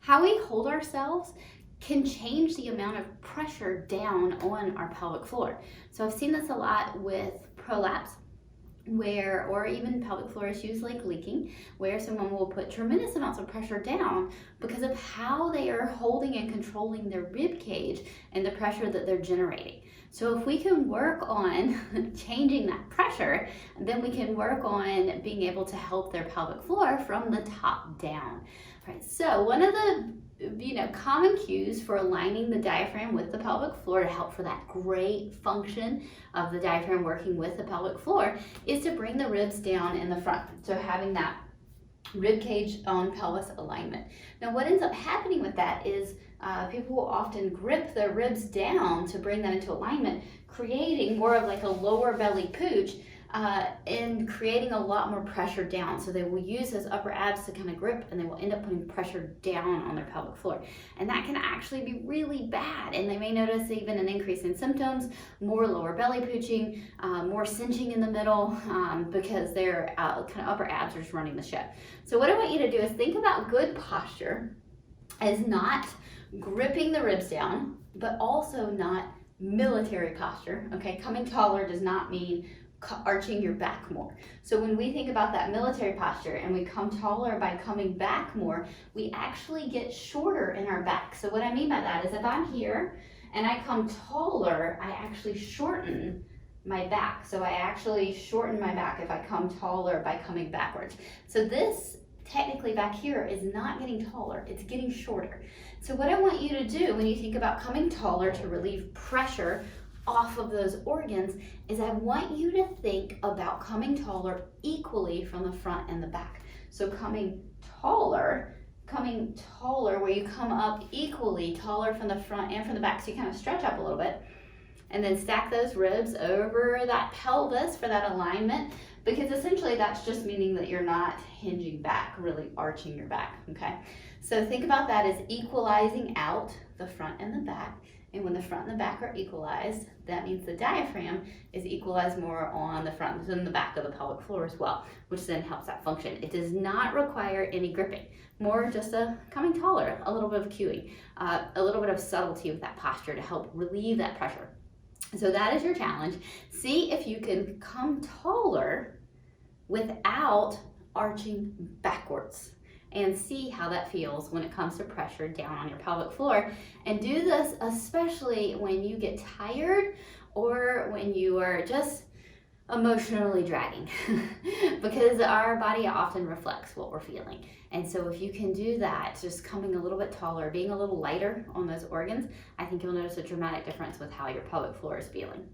How we hold ourselves can change the amount of pressure down on our pelvic floor. So I've seen this a lot with prolapse, or even pelvic floor issues like leaking, where someone will put tremendous amounts of pressure down because of how they are holding and controlling their rib cage and the pressure that they're generating. So if we can work on changing that pressure, then we can work on being able to help their pelvic floor from the top down. Right. So one of the common cues for aligning the diaphragm with the pelvic floor to help for that great function of the diaphragm working with the pelvic floor is to bring the ribs down in the front. So having that rib cage on pelvis alignment. Now what ends up happening with that is people will often grip their ribs down to bring that into alignment, creating more of like a lower belly pooch, and creating a lot more pressure down. So they will use those upper abs to kind of grip, and they will end up putting pressure down on their pelvic floor. And that can actually be really bad. And they may notice even an increase in symptoms, more lower belly pooching, more cinching in the middle, because their kind of upper abs are just running the show. So what I want you to do is think about good posture as not gripping the ribs down, but also not military posture. Okay, coming taller does not mean arching your back more. So when we think about that military posture and we come taller by coming back more, we actually get shorter in our back. So what I mean by that is if I'm here and I come taller, I actually shorten my back. So I actually shorten my back if I come taller by coming backwards. So this technically back here is not getting taller, it's getting shorter. So what I want you to do when you think about coming taller to relieve pressure off of those organs is I want you to think about coming taller equally from the front and the back. So coming taller where you come up equally, taller from the front and from the back. So you kind of stretch up a little bit and then stack those ribs over that pelvis for that alignment, because essentially that's just meaning that you're not hinging back, really arching your back, okay? So think about that as equalizing out the front and the back. And when the front and the back are equalized, that means the diaphragm is equalized more on the front than the back of the pelvic floor as well, which then helps that function. It does not require any gripping, more just a coming taller, a little bit of cueing, a little bit of subtlety with that posture to help relieve that pressure. So that is your challenge. See if you can come taller without arching backwards, and see how that feels when it comes to pressure down on your pelvic floor. And do this especially when you get tired or when you are just emotionally dragging, because our body often reflects what we're feeling. And so if you can do that, just coming a little bit taller, being a little lighter on those organs, I think you'll notice a dramatic difference with how your pelvic floor is feeling.